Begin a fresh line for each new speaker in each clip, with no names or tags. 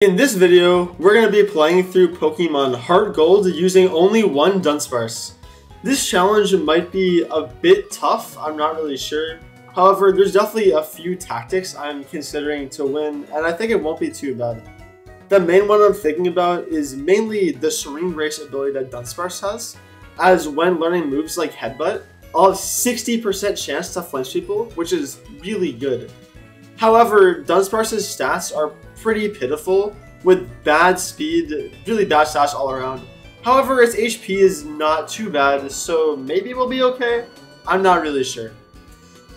In this video, we're going to be playing through Pokemon Heart Gold using only one DUNSPARCE. This challenge might be a bit tough, I'm not really sure. However, there's definitely a few tactics I'm considering to win, and I think it won't be too bad. The main one I'm thinking about is mainly the Serene Grace ability that DUNSPARCE has, as when learning moves like Headbutt, I'll have 60% chance to flinch people, which is really good. However, DUNSPARCE's stats are pretty pitiful, with bad speed, really bad stats all around. However, its HP is not too bad, so maybe we'll be okay? I'm not really sure.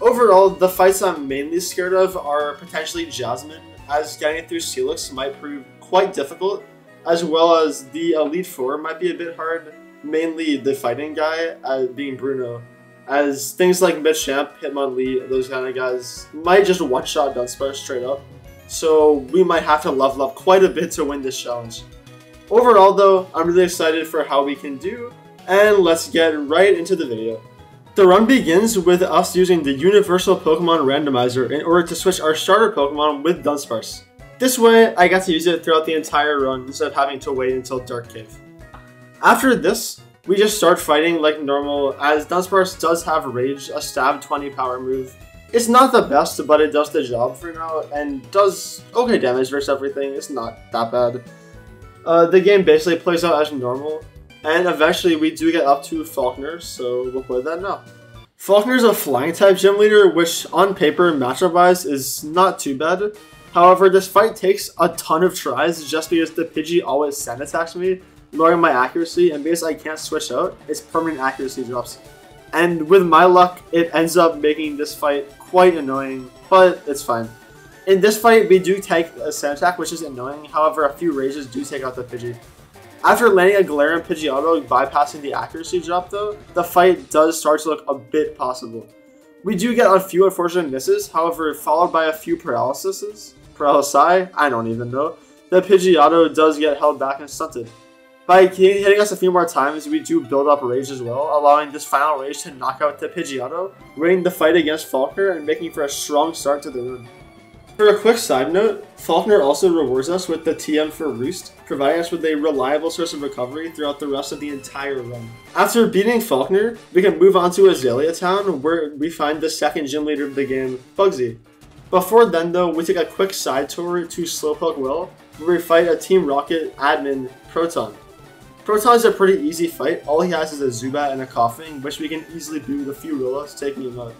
Overall, the fights I'm mainly scared of are potentially Jasmine, as getting through Celix might prove quite difficult, as well as the Elite Four might be a bit hard, mainly the fighting guy, being Bruno, as things like Machamp, Hitmonlee, those kind of guys might just one-shot DUNSPARCE straight up. So we might have to level up quite a bit to win this challenge. Overall though, I'm really excited for how we can do, and let's get right into the video. The run begins with us using the Universal Pokemon Randomizer in order to switch our starter Pokemon with DUNSPARCE. This way, I got to use it throughout the entire run instead of having to wait until Dark Cave. After this, we just start fighting like normal, as DUNSPARCE does have Rage, a stab 20 power move. It's not the best, but it does the job for now, and does okay damage versus everything. It's not that bad. The game basically plays out as normal, and eventually we do get up to Falkner, so we'll play that now. Falkner's a flying type gym leader, which on paper, matchup-wise, is not too bad. However, this fight takes a ton of tries just because the Pidgey always sand attacks me, lowering my accuracy, and because I can't switch out, its permanent accuracy drops. And with my luck, it ends up making this fight quite annoying, but it's fine. In this fight, we do take a sand attack, which is annoying, however a few rages do take out the Pidgey. After landing a Galarian Pidgeotto bypassing the accuracy drop though, the fight does start to look a bit possible. We do get a few unfortunate misses, however followed by a few paralysis, I don't even know. The Pidgeotto does get held back and stunted. By hitting us a few more times, we do build up Rage as well, allowing this final Rage to knock out the Pidgeotto, winning the fight against Falkner and making for a strong start to the run. For a quick side note, Falkner also rewards us with the TM for Roost, providing us with a reliable source of recovery throughout the rest of the entire run. After beating Falkner, we can move on to Azalea Town, where we find the second gym leader of the game, Bugsy. Before then though, we take a quick side tour to Slowpoke Well, where we fight a Team Rocket admin, Proton. Proton is a pretty easy fight. All he has is a Zubat and a Coughing, which we can easily do with a few rollouts, taking him out.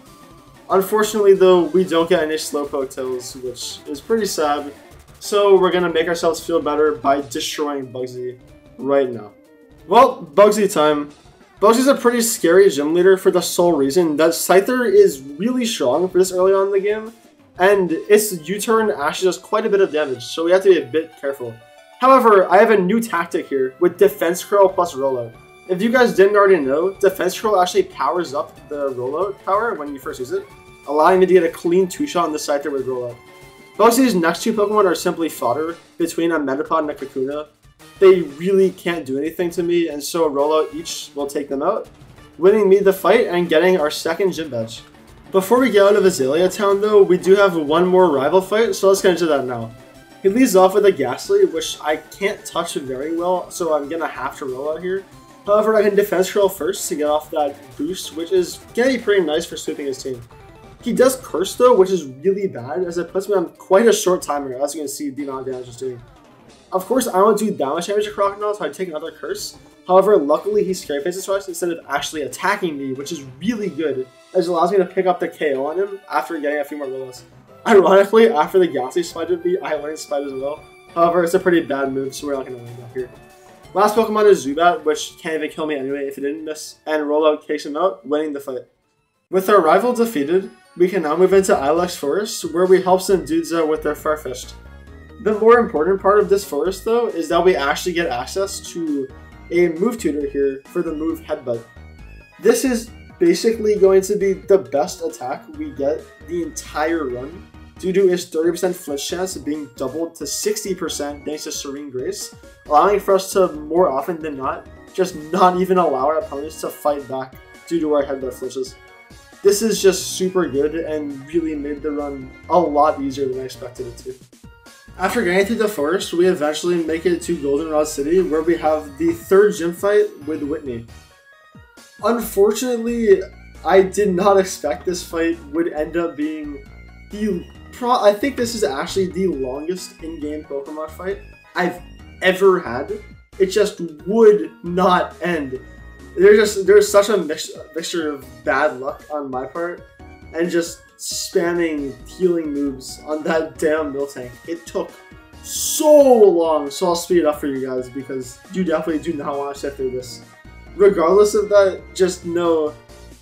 Unfortunately though, we don't get any Slowpoke Tails, which is pretty sad, so we're gonna make ourselves feel better by destroying Bugsy right now. Well, Bugsy time. Bugsy's a pretty scary gym leader for the sole reason that Scyther is really strong for this early on in the game, and its U-turn actually does quite a bit of damage, so we have to be a bit careful. However, I have a new tactic here with Defense Curl plus Rollout. If you guys didn't already know, Defense Curl actually powers up the Rollout power when you first use it, allowing me to get a clean 2-shot on the Scyther with Rollout. Bugsy's next two Pokemon are simply fodder between a Metapod and a Kakuna. They really can't do anything to me, and so a Rollout each will take them out, winning me the fight and getting our second gym badge. Before we get out of Azalea Town though, we do have one more rival fight, so let's get into that now. He leads off with a Ghastly, which I can't touch very well, so I'm gonna have to roll out here. However, I can Defense Curl first to get off that boost, which is gonna be pretty nice for sweeping his team. He does Curse though, which is really bad, as it puts me on quite a short timer, as you can see the amount of damage it's doing. Of course, I want to do that much damage to Crocodile, so I take another Curse. However, luckily he Scary Faces twice instead of actually attacking me, which is really good, as it allows me to pick up the KO on him after getting a few more rollouts. Ironically, after the Ghastly spited me, I learned Spite as well. However, it's a pretty bad move, so we're not going to land that here. Last Pokemon is Zubat, which can't even kill me anyway if it didn't miss, and Rollout takes him out, winning the fight. With our rival defeated, we can now move into Ilex Forest, where we help some dudes out with their Farfetch'd. The more important part of this forest though, is that we actually get access to a move tutor here for the move Headbutt. This is basically going to be the best attack we get the entire run, due to its 30% flinch chance being doubled to 60% thanks to Serene Grace, allowing for us to more often than not just not even allow our opponents to fight back due to our Headbutt flinches. This is just super good and really made the run a lot easier than I expected it to. After getting through the forest, we eventually make it to Goldenrod City, where we have the third gym fight with Whitney. Unfortunately, I did not expect this fight would end up being I think this is actually the longest in-game Pokemon fight I've ever had. It just would not end. There's such a mixture of bad luck on my part and just spamming healing moves on that damn Miltank. It took so long, so I'll speed it up for you guys because you definitely do not want to sit through this. Regardless of that, just know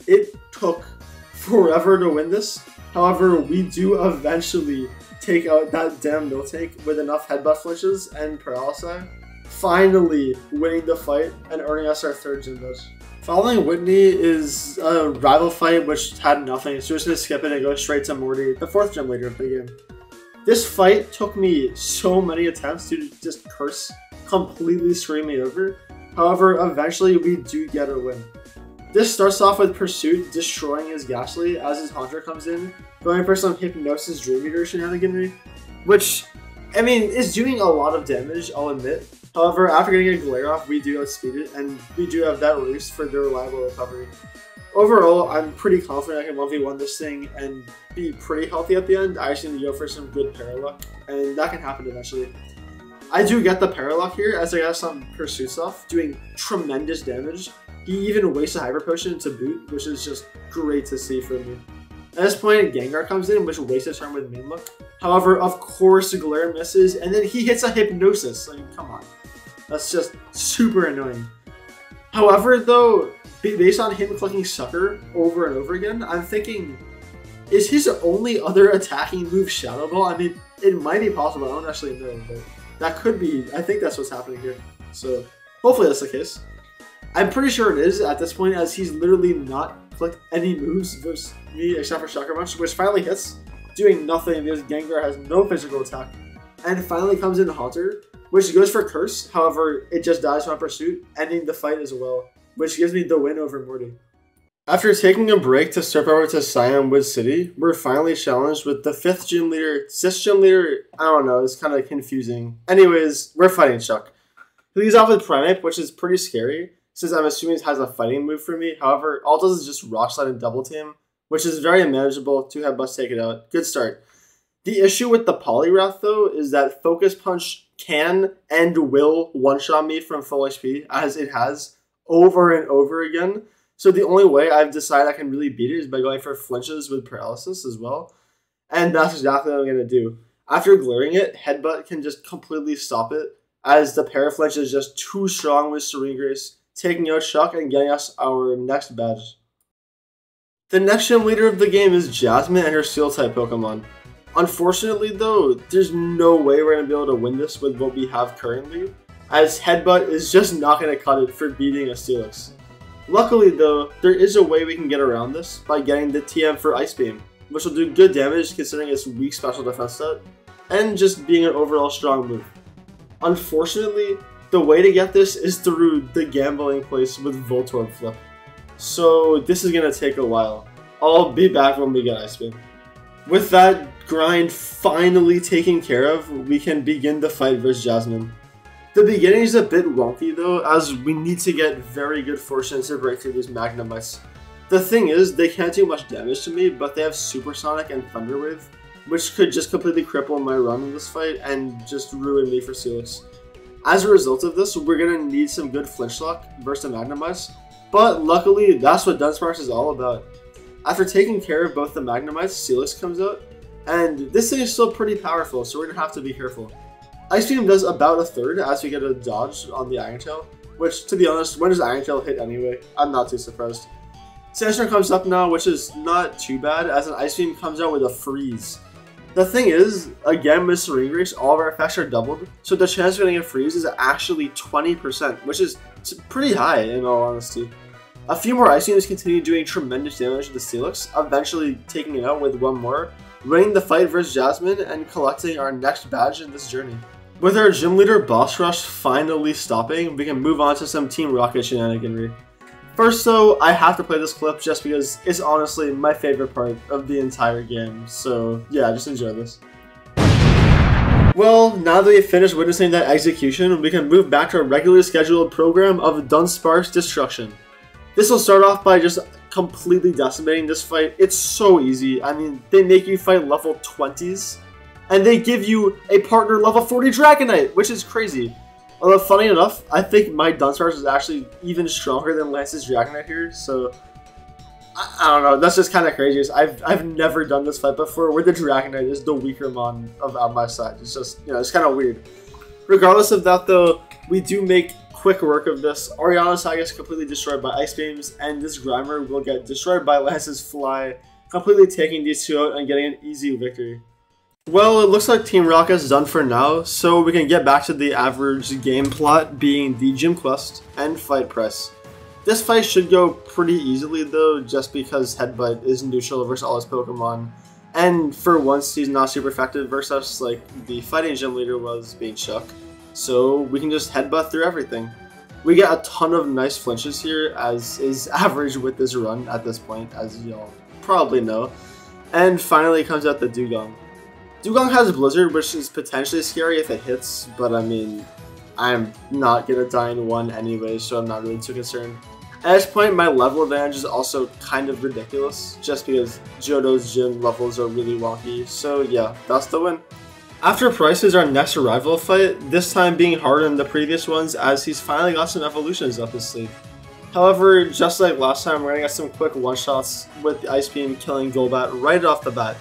it took forever to win this. However, we do eventually take out that damn Miltank with enough headbutt flinches and paralysis, finally winning the fight and earning us our third gym badge. Following Whitney is a rival fight which had nothing, so we're just going to skip it and go straight to Morty, the fourth gym leader of the game. This fight took me so many attempts to just curse, completely screw me over. However, eventually we do get a win. This starts off with Pursuit destroying his Ghastly as his Haunter comes in, going for some Hypnosis Dream Eater shenaniganry, which, I mean, is doing a lot of damage, I'll admit. However, after getting a Glare off, we do outspeed it, and we do have that roost for the reliable recovery. Overall, I'm pretty confident I can 1v1 this thing and be pretty healthy at the end. I just need to go for some good Paraluck, and that can happen eventually. I do get the Paraluck here as I got some Pursuits off, doing tremendous damage. He even wastes a Hyper Potion to boot, which is just great to see for me. At this point, Gengar comes in, which wastes a turn with Main Look. However, of course, Glare misses, and then he hits a Hypnosis. I mean, come on. That's just super annoying. However, though, based on him clicking Sucker over and over again, I'm thinking, is his only other attacking move Shadow Ball? I mean, it might be possible, I don't actually know, but that could be. I think that's what's happening here. So, hopefully that's the case. I'm pretty sure it is at this point, as he's literally not clicked any moves versus me except for Shocker Punch, which finally hits, doing nothing because Gengar has no physical attack. And finally comes in Haunter, which goes for Curse. However, it just dies from Pursuit, ending the fight as well, which gives me the win over Morty. After taking a break to step over to Cyanwood City, we're finally challenged with the fifth gym leader, sixth gym leader. I don't know, it's kind of confusing. Anyways, we're fighting Chuck. He leads off with Primeape, which is pretty scary, since I'm assuming it has a fighting move for me. However, all it does is just Rock Slide and Double Team, which is very manageable. 2 headbutts, take it out. Good start. The issue with the Poliwrath, though, is that Focus Punch can and will one-shot me from full HP, as it has, over and over again. So the only way I've decided I can really beat it is by going for flinches with paralysis as well. And that's exactly what I'm going to do. After glaring it, Headbutt can just completely stop it, as the Paraflinch is just too strong with Serene Grace, taking out Chuck and getting us our next badge. The next gym leader of the game is Jasmine and her Steel-type Pokemon. Unfortunately though, there's no way we're going to be able to win this with what we have currently, as Headbutt is just not going to cut it for beating a Steelix. Luckily though, there is a way we can get around this by getting the TM for Ice Beam, which will do good damage considering its weak special defense stat, and just being an overall strong move. Unfortunately, the way to get this is through the gambling place with Voltorb Flip. So this is going to take a while. I'll be back when we get Ice Beam. With that grind finally taken care of, we can begin the fight versus Jasmine. The beginning is a bit wonky though, as we need to get very good fortune to break through these Magnemites. The thing is, they can't do much damage to me, but they have Supersonic and Thunder Wave, which could just completely cripple my run in this fight and just ruin me for Steelix. As a result of this, we're going to need some good flinch luck versus the Magnemites, but luckily that's what DUNSPARCE is all about. After taking care of both the Magnemites, Steelix comes out, and this thing is still pretty powerful, so we're going to have to be careful. Ice Beam does about a third as we get a dodge on the Iron Tail, which, to be honest, when does Iron Tail hit anyway? I'm not too surprised. Sandstorm comes up now, which is not too bad, as an Ice Beam comes out with a freeze. The thing is, again with Serene Grace, all of our effects are doubled, so the chance of getting a freeze is actually 20%, which is pretty high in all honesty. A few more Ice Beams continue doing tremendous damage to the Steelix, eventually taking it out with one more, winning the fight versus Jasmine and collecting our next badge in this journey. With our gym leader Boss Rush finally stopping, we can move on to some Team Rocket shenaniganry. First though, I have to play this clip just because it's honestly my favorite part of the entire game, so yeah, just enjoy this. Well, now that we've finished witnessing that execution, we can move back to our regularly scheduled program of DUNSPARCE destruction. This will start off by just completely decimating this fight. It's so easy. I mean, they make you fight level 20s, and they give you a partner level 40 Dragonite, which is crazy. Although, funny enough, I think my DUNSPARCE is actually even stronger than Lance's Dragonite here, so I don't know, that's just kind of crazy. I've never done this fight before where the Dragonite is the weaker mon on my side. It's just, you know, it's kind of weird. Regardless of that though, we do make quick work of this. Ariana's Saga is completely destroyed by Ice Beams, and this Grimer will get destroyed by Lance's Fly, completely taking these two out and getting an easy victory. Well, it looks like Team Rocket's done for now, so we can get back to the average game plot being the Gym Quest and Fight Press. This fight should go pretty easily though, just because Headbutt is neutral versus all his Pokemon, and for once he's not super effective versus us like the fighting gym leader was being Chuck, so we can just Headbutt through everything. We get a ton of nice flinches here, as is average with this run at this point, as y'all probably know, and finally comes out the Dugong. Dugong has Blizzard, which is potentially scary if it hits, but I mean, I'm not gonna die in one anyway, so I'm not really too concerned. At this point, my level advantage is also kind of ridiculous, just because Johto's gym levels are really wonky, so yeah, that's the win. After Price is our next rival fight, this time being harder than the previous ones as he's finally got some evolutions up his sleeve. However, just like last time, we're gonna get some quick one-shots with the Ice Beam killing Golbat right off the bat.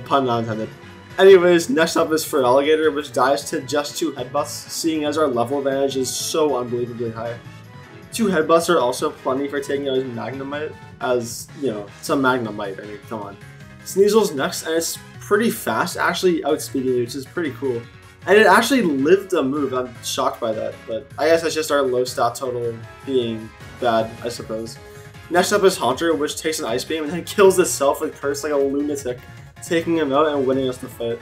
Pun not intended. Anyways, next up is for Alligator, which dies to just 2 headbutts, seeing as our level advantage is so unbelievably high. 2 headbutts are also plenty for taking out his Magnemite, as, you know, it's a Magnemite, I mean, come on. Sneasel's next, and it's pretty fast, actually outspeeding you, which is pretty cool. And it actually lived a move, I'm shocked by that, but I guess that's just our low stat total being bad, I suppose. Next up is Haunter, which takes an Ice Beam and then kills itself with Curse like a lunatic, taking him out and winning us the fight.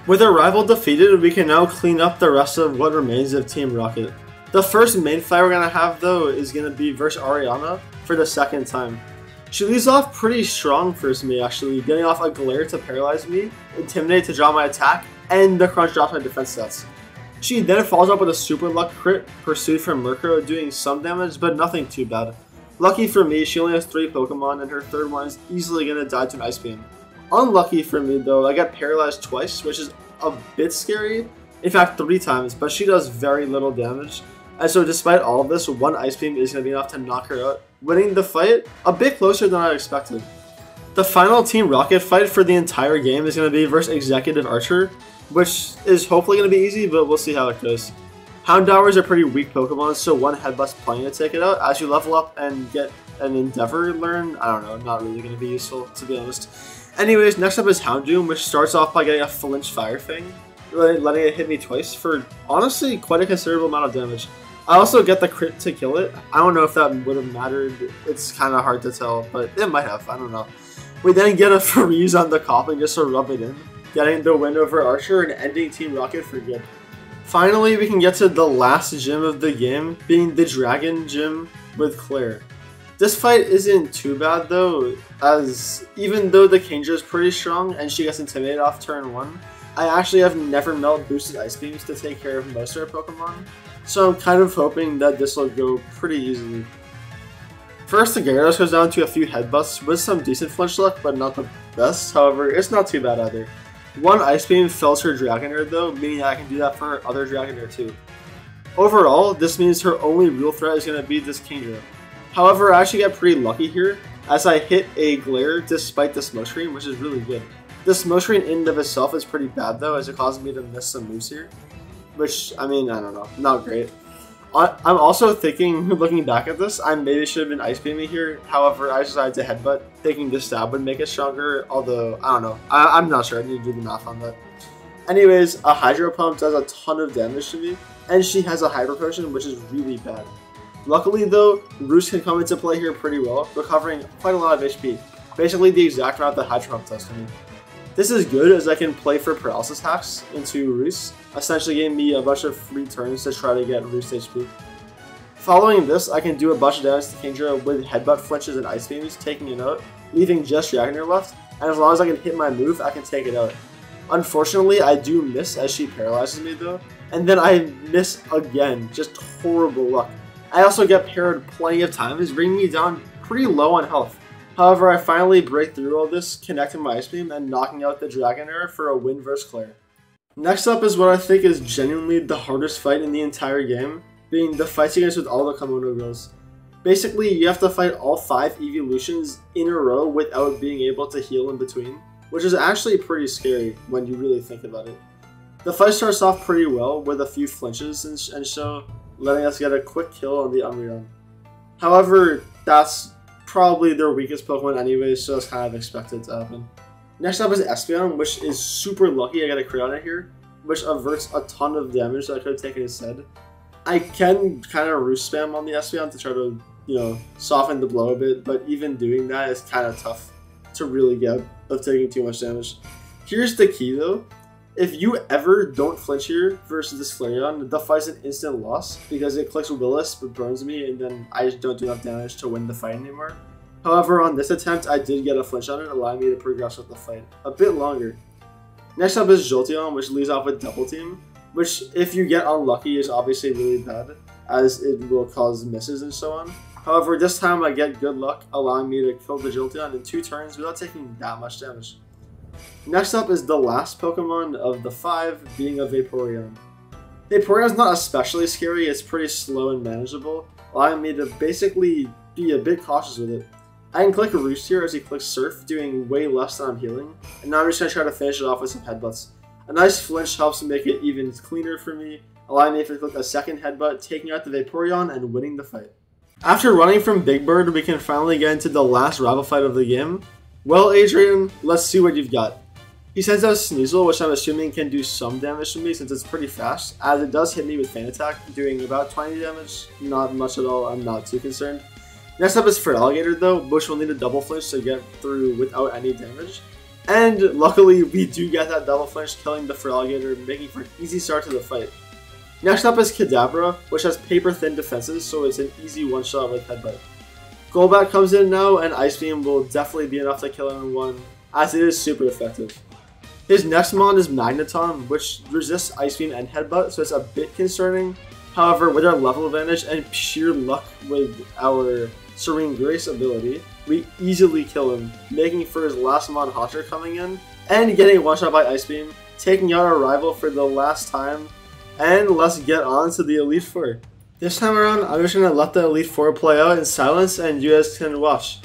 With our rival defeated, we can now clean up the rest of what remains of Team Rocket. The first main fight we're going to have though is going to be versus Ariana for the second time. She leads off pretty strong versus me actually, getting off a Glare to paralyze me, Intimidate to draw my attack, and the Crunch drops my defense stats. She then follows up with a Super Luck crit pursued from Murkrow, doing some damage but nothing too bad. Lucky for me, she only has 3 Pokemon and her third one is easily going to die to an Ice Beam. Unlucky for me though, I got paralyzed twice, which is a bit scary. In fact, 3 times, but she does very little damage. And so despite all of this, 1 Ice Beam is going to be enough to knock her out, winning the fight a bit closer than I expected. The final Team Rocket fight for the entire game is going to be versus Executive Archer, which is hopefully going to be easy, but we'll see how it goes. Houndour is a pretty weak Pokemon, so 1 Headbutt's plenty to take it out. As you level up and get an Endeavor learn, I don't know, not really going to be useful, to be honest. Anyways, next up is Houndoom, which starts off by getting a Flinch Fire Fang, letting it hit me twice for honestly quite a considerable amount of damage. I also get the crit to kill it. I don't know if that would have mattered. It's kind of hard to tell, but it might have. I don't know. We then get a freeze on the Koffing just to rub it in, getting the win over Archer and ending Team Rocket for good. Finally, we can get to the last gym of the game, being the Dragon Gym with Claire. This fight isn't too bad though, as even though the Kingdra is pretty strong and she gets intimidated off turn 1, I actually have never melt boosted Ice Beams to take care of most of our Pokemon, so I'm kind of hoping that this will go pretty easily. First, the Gyarados goes down to a few headbutts with some decent flinch luck, but not the best. However, it's not too bad either. 1 Ice Beam fells her Dragonair though, meaning I can do that for her other Dragonair too. Overall, this means her only real threat is going to be this Kingdra. However, I actually got pretty lucky here, as I hit a Glare despite the Smokescreen, which is really good. The Smokescreen in and of itself is pretty bad though, as it causes me to miss some moves here. Which, I mean, I don't know, not great. I'm also thinking, looking back at this, I maybe should have been Ice Beaming here. However, I decided to Headbutt, thinking the stab would make it stronger, although, I don't know. I'm not sure, I need to do the math on that. Anyways, a Hydro Pump does a ton of damage to me, and she has a Hyper Potion, which is really bad. Luckily though, Roost can come into play here pretty well, recovering quite a lot of HP. Basically the exact amount that Hydro Pump does to me. This is good as I can play for Paralysis Hacks into Roost, essentially giving me a bunch of free turns to try to get Roost HP. Following this, I can do a bunch of damage to Kingdra with Headbutt, Flinches, and Ice Beams, taking it out, leaving just Dragonair left, and as long as I can hit my move, I can take it out. Unfortunately, I do miss as she paralyzes me though, and then I miss again. Just horrible luck. I also get parried plenty of times, bringing me down pretty low on health. However, I finally break through all this, connecting my Ice Beam and knocking out the Dragonair for a win versus Claire. Next up is what I think is genuinely the hardest fight in the entire game, being the fight sequence with all the Komodo girls. Basically, you have to fight all 5 evolutions in a row without being able to heal in between, which is actually pretty scary when you really think about it. The fight starts off pretty well with a few flinches and so, letting us get a quick kill on the Umbreon. However, that's probably their weakest Pokemon anyway, so it's kind of expected to happen. Next up is Espeon, which is super lucky I got a crit on it here, which averts a ton of damage that I could have taken instead. I can kind of roost spam on the Espeon to try to, soften the blow a bit, but even doing that is kind of tough to really get of taking too much damage. Here's the key though. If you ever don't flinch here versus this Flareon, the fight's an instant loss because it clicks Willis but burns me and then I just don't do enough damage to win the fight anymore. However, on this attempt, I did get a flinch on it, allowing me to progress with the fight a bit longer. Next up is Jolteon, which leads off with Double Team, which if you get unlucky is obviously really bad, as it will cause misses and so on. However, this time I get good luck, allowing me to kill the Jolteon in 2 turns without taking that much damage. Next up is the last Pokemon of the 5, being a Vaporeon. Vaporeon is not especially scary, it's pretty slow and manageable, allowing me to basically be a bit cautious with it. I can click Roost here as he clicks Surf, doing way less than I'm healing, and now I'm just going to try to finish it off with some headbutts. A nice flinch helps make it even cleaner for me, allowing me to click a second headbutt, taking out the Vaporeon and winning the fight. After running from Big Bird, we can finally get into the last rival fight of the game. Well, Adrian, let's see what you've got. He sends out Sneasel, which I'm assuming can do some damage to me since it's pretty fast, as it does hit me with Fan Attack, doing about 20 damage. Not much at all, I'm not too concerned. Next up is Feraligatr though, which will need a double flinch to get through without any damage. And luckily we do get that double flinch, killing the Feraligatr, making for an easy start to the fight. Next up is Kadabra, which has paper thin defenses, so it's an easy one shot with Headbutt. Golbat comes in now, and Ice Beam will definitely be enough to kill him in 1, as it is super effective. His next mon is Magneton, which resists Ice Beam and Headbutt, so it's a bit concerning. However, with our level advantage and pure luck with our Serene Grace ability, we easily kill him, making for his last mon Haunter coming in, and getting one shot by Ice Beam, taking out our rival for the last time, and let's get on to the Elite Four. This time around, I'm just going to let the Elite Four play out in silence and you guys can watch.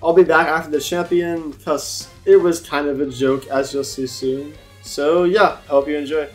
I'll be back after the champion, because it was kind of a joke, as you'll see soon. So yeah, I hope you enjoy.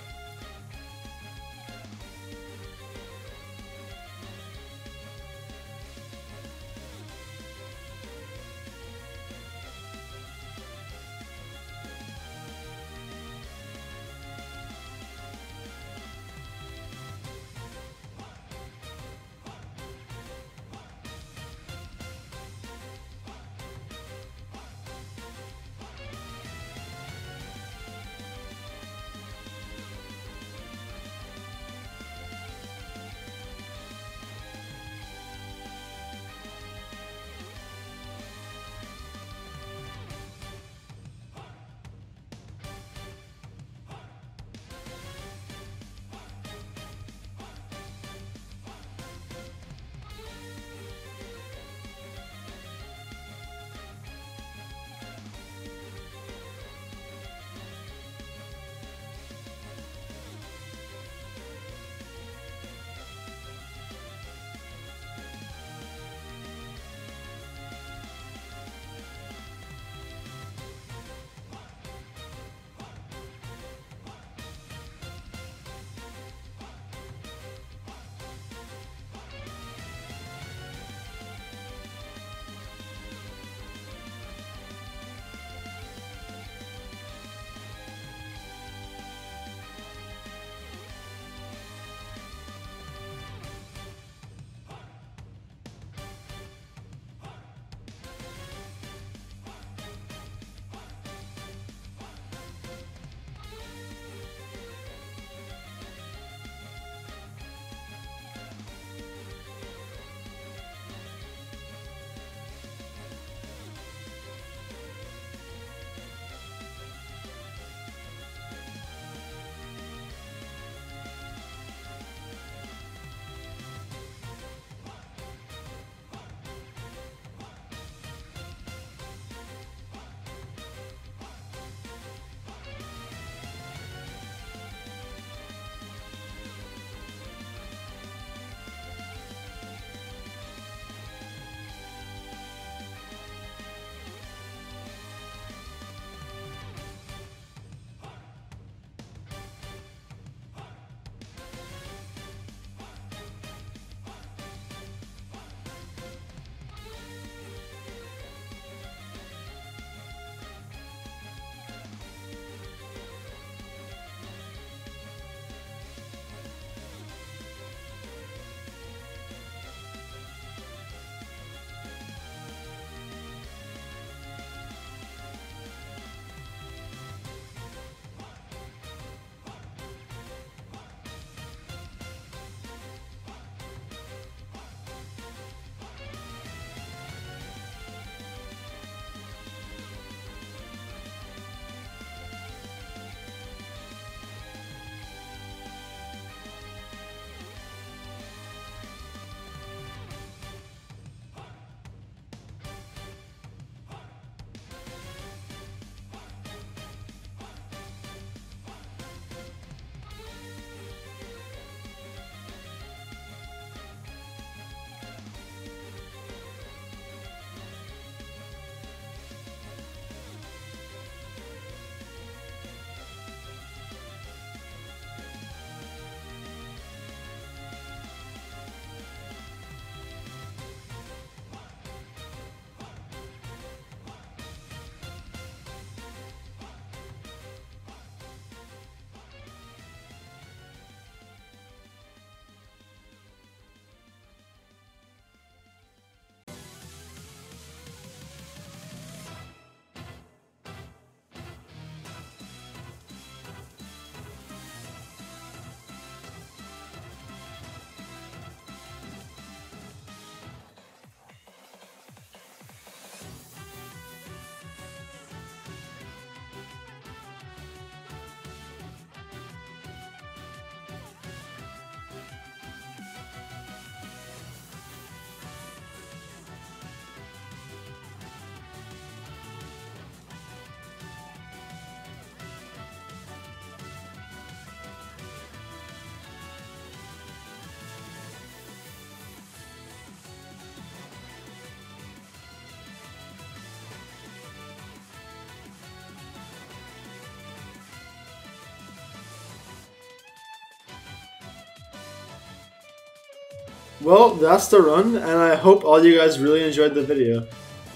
Well, that's the run, and I hope all you guys really enjoyed the video.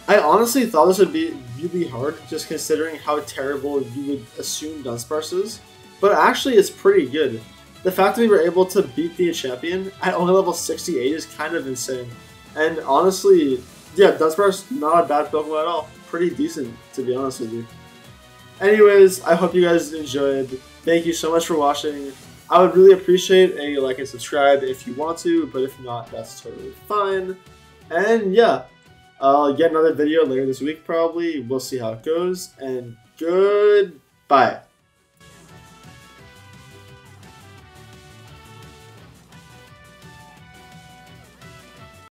I honestly thought this would be really hard, just considering how terrible you would assume Dunsparce is, but actually it's pretty good. The fact that we were able to beat the champion at only level 68 is kind of insane. And honestly, yeah, Dunsparce, not a bad Pokemon at all. Pretty decent, to be honest with you. Anyways, I hope you guys enjoyed. Thank you so much for watching. I would really appreciate a like and subscribe if you want to, but if not, that's totally fine. And yeah, I'll get another video later this week probably. We'll see how it goes, and goodbye.